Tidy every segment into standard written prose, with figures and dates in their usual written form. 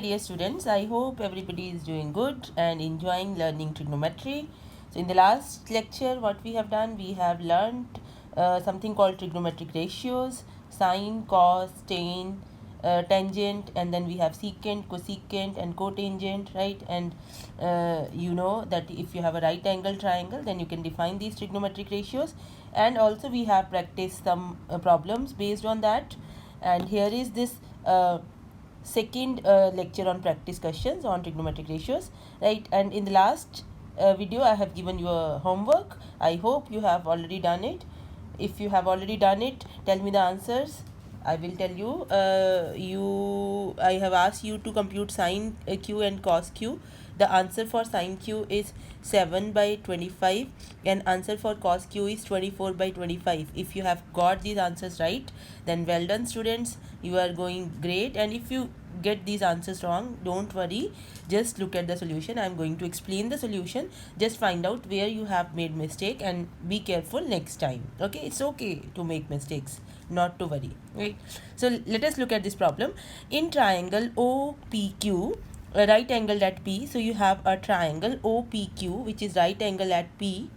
dear students, I hope everybody is doing good and enjoying learning trigonometry. So in the last lecture what we have done, we have learned something called trigonometric ratios, sine, cos, tan, tangent, and then we have secant, cosecant and cotangent, right? And you know that if you have a right angle triangle, then you can define these trigonometric ratios. And also we have practiced some problems based on that. And here is this second lecture on practice questions on trigonometric ratios, right? And in the last video I have given you a homework. I hope you have already done it. If you have already done it, tell me the answers. I will tell you. I have asked you to compute sine q and cos q. The answer for sine q is 7 by 25 and answer for cos q is 24 by 25. If you have got these answers right, then well done students, you are going great. And if you get these answers wrong, don't worry, just look at the solution. I am going to explain the solution. Just find out where you have made mistake and be careful next time. Okay, it's okay to make mistakes, not to worry, right? So let us look at this problem. In triangle OPQ, a right angle at P, so you have a triangle OPQ which is right angle at P.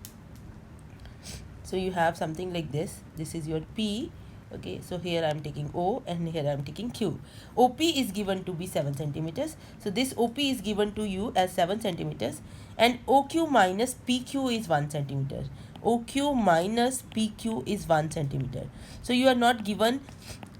So you have something like this. This is your P. Okay, so here I am taking O and here I am taking Q. OP is given to be 7 centimeters. So this OP is given to you as 7 centimeters and OQ minus PQ is 1 centimeter. OQ minus PQ is 1 centimeter. So you are not given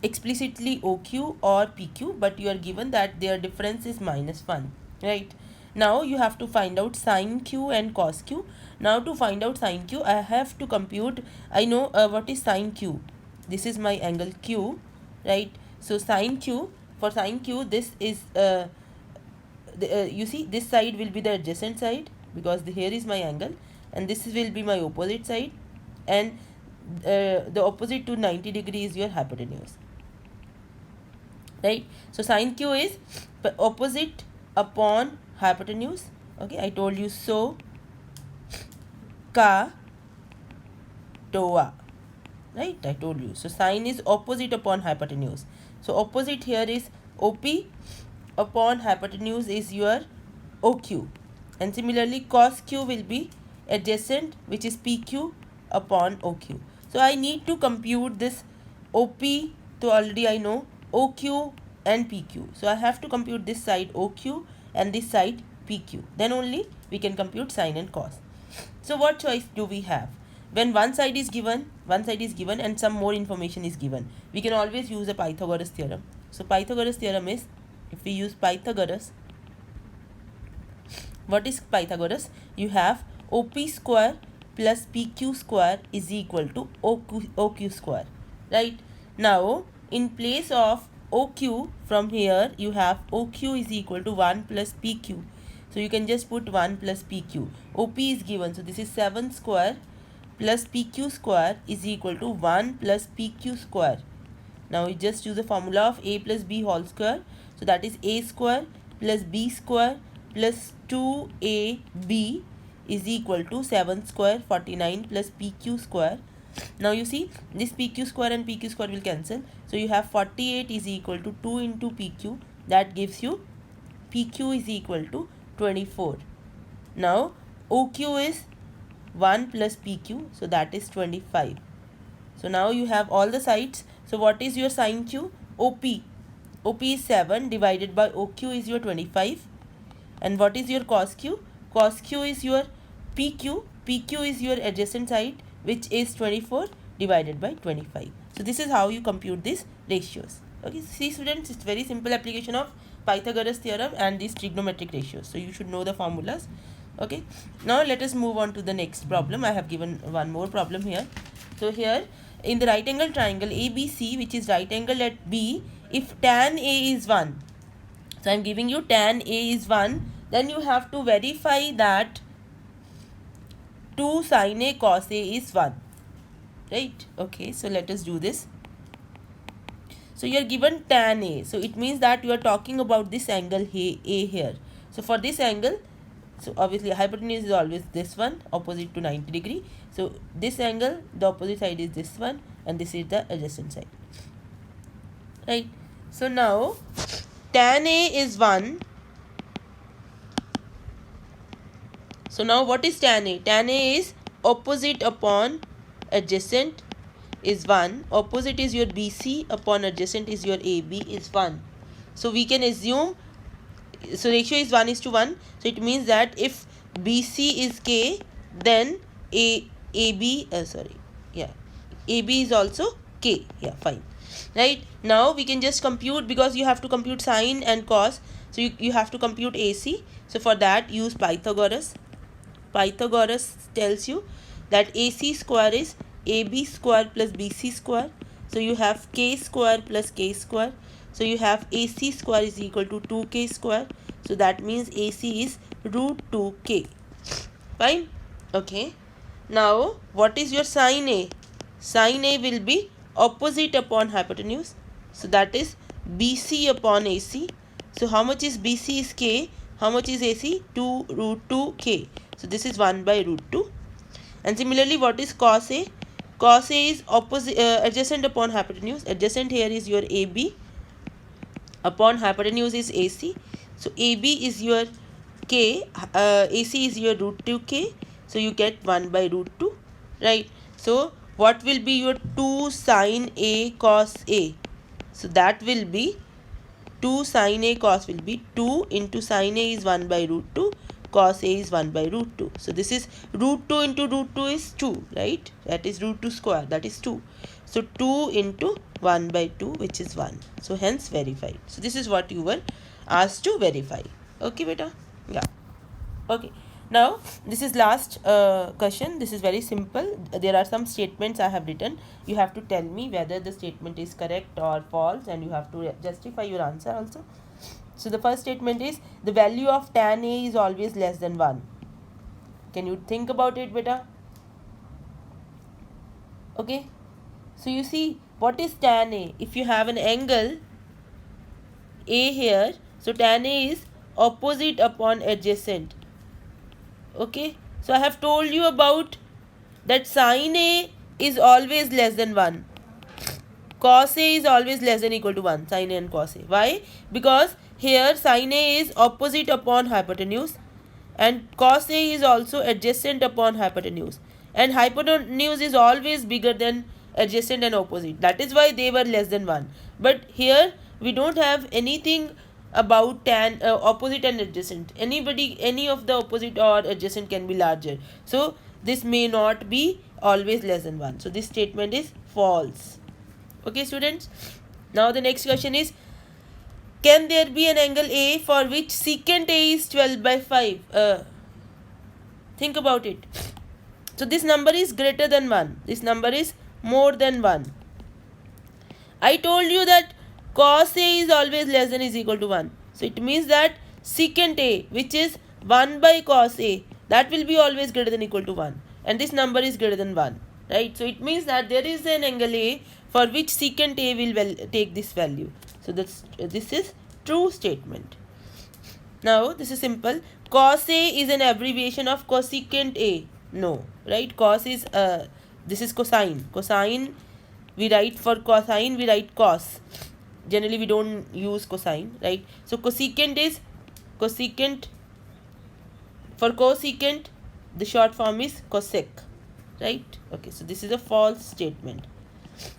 explicitly OQ or PQ, but you are given that their difference is -1, right? Now you have to find out sine q and cos q. Now to find out sine q, I have to compute, I know what is sine q. This is my angle q, right? So sine q, for sine q, this is you see this side will be the adjacent side because here is my angle and this will be my opposite side, and the opposite to 90 degree is your hypotenuse, right? So sine q is opposite upon hypotenuse. Okay, I told you so. Ka toa, right? I told you. So sine is opposite upon hypotenuse. So opposite here is OP, upon hypotenuse is your OQ, and similarly cos q will be adjacent, which is PQ upon OQ. So I need to compute this OP. So already I know OQ and PQ. So I have to compute this side OQ and this side PQ. Then only we can compute sine and cos. So what choice do we have? When one side is given and some more information is given, we can always use a Pythagoras theorem. So Pythagoras theorem is, if we use Pythagoras, what is Pythagoras? You have OP square plus PQ square is equal to OQ square, right? Now in place of OQ, from here you have OQ is equal to 1 plus PQ. So you can just put 1 plus PQ. OP is given, so this is 7 square plus PQ square is equal to 1 plus PQ square. Now we just use the formula of A plus B whole square. So that is A square plus B square plus 2AB is equal to 7 square 49 plus PQ square. Now you see this PQ square and PQ square will cancel. So you have 48 is equal to 2 into PQ. That gives you PQ is equal to 24. Now OQ is 1 plus PQ. So that is 25. So now you have all the sides. So what is your sine q? OP. OP is 7 divided by OQ is your 25. And what is your cos q? Cos q is your PQ. PQ is your adjacent side, which is 24 divided by 25. So this is how you compute these ratios. Okay, see students, it's very simple application of Pythagoras theorem and these trigonometric ratios. So you should know the formulas. Okay, now let us move on to the next problem. I have given one more problem here. So here in the right angle triangle ABC, which is right angle at B, if tan A is 1, so I am giving you tan A is 1, then you have to verify that 2 sin A cos A is 1, right? Okay, so let us do this. So you are given tan A, so it means that you are talking about this angle A here. So for this angle, so obviously hypotenuse is always this one, opposite to 90 degree. So this angle, the opposite side is this one and this is the adjacent side, right? So now tan A is 1. So now what is tan A? Tan A is opposite upon adjacent is 1. Opposite is your BC upon adjacent is your AB is 1. So we can assume, so ratio is 1:1. So it means that if BC is K, then AB is also K. Yeah, fine. Right, now we can just compute, because you have to compute sine and cos. So you have to compute AC. So for that, use Pythagoras. Pythagoras tells you that AC square is AB square plus BC square. So you have K square plus K square. So you have AC square is equal to 2K square. So that means AC is root 2K. Fine. Okay. Now what is your sine A? Sine A will be opposite upon hypotenuse. So that is BC upon AC. So how much is BC is K? How much is AC? 2 root 2K. So this is 1 by root 2. And similarly, what is cos A? Cos A is opposite adjacent upon hypotenuse. Adjacent here is your AB upon hypotenuse is AC. So AB is your K, AC is your root 2K. So you get 1 by root 2, right? So what will be your 2 sine A cos A? So that will be 2 sine A cos will be 2 into sine A is 1 by root 2, cos A is 1 by root 2. So this is root 2 into root 2 is 2, right? That is root 2 square, that is 2. So 2 into 1 by 2, which is 1. So hence verified. So this is what you were asked to verify. Okay, beta? Yeah. Okay. Now this is last question. This is very simple. There are some statements I have written. You have to tell me whether the statement is correct or false, and you have to justify your answer also. So the first statement is the value of tan A is always less than 1. Can you think about it, beta? Okay. So you see, what is tan A? If you have an angle A here, so tan A is opposite upon adjacent. Okay, so I have told you about that sine A is always less than 1. Cos A is always less than equal to 1, sine A and cos A. Why? Because here sine A is opposite upon hypotenuse and cos A is also adjacent upon hypotenuse. And hypotenuse is always bigger than adjacent and opposite. That is why they were less than 1. But here we don't have anything about tan opposite and adjacent. Any of the opposite or adjacent can be larger. So this may not be always less than 1. So this statement is false. Okay, students. Now the next question is, can there be an angle A for which secant A is 12 by 5? Think about it. So this number is greater than 1. This number is more than 1. I told you that cos A is always less than is equal to 1. So it means that secant A, which is 1 by cos A, that will be always greater than equal to 1. And this number is greater than 1. Right? So it means that there is an angle A for which secant A will take this value. So this is true statement. Now this is simple. Cos A is an abbreviation of cosecant A. No. Right? Cos is, this is cosine. Cosine, we write for cosine, we write cos. Generally we don't use cosine, right? So cosecant is cosecant. For cosecant, the short form is cosec, right? Okay, so this is a false statement.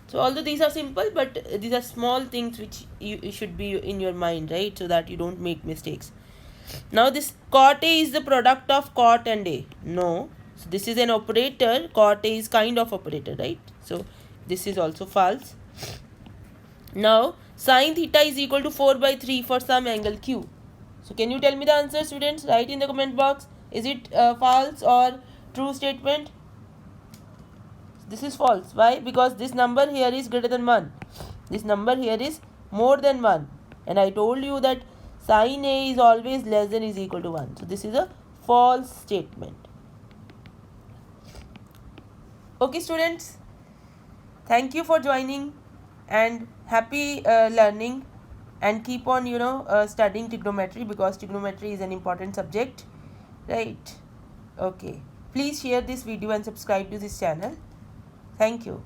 So although these are simple, but these are small things which you should be in your mind, right? So that you don't make mistakes. Now this cot A is the product of cot and A. No. So this is an operator. Cot A is kind of operator, right? So this is also false. Now sin theta is equal to 4 by 3 for some angle Q. So can you tell me the answer, students? Write in the comment box. Is it false or true statement? This is false. Why? Because this number here is greater than 1. This number here is more than 1. And I told you that sin A is always less than is equal to 1. So this is a false statement. Okay, students. Thank you for joining and happy learning, and keep on studying trigonometry, because trigonometry is an important subject, right? Okay, please share this video and subscribe to this channel. Thank you.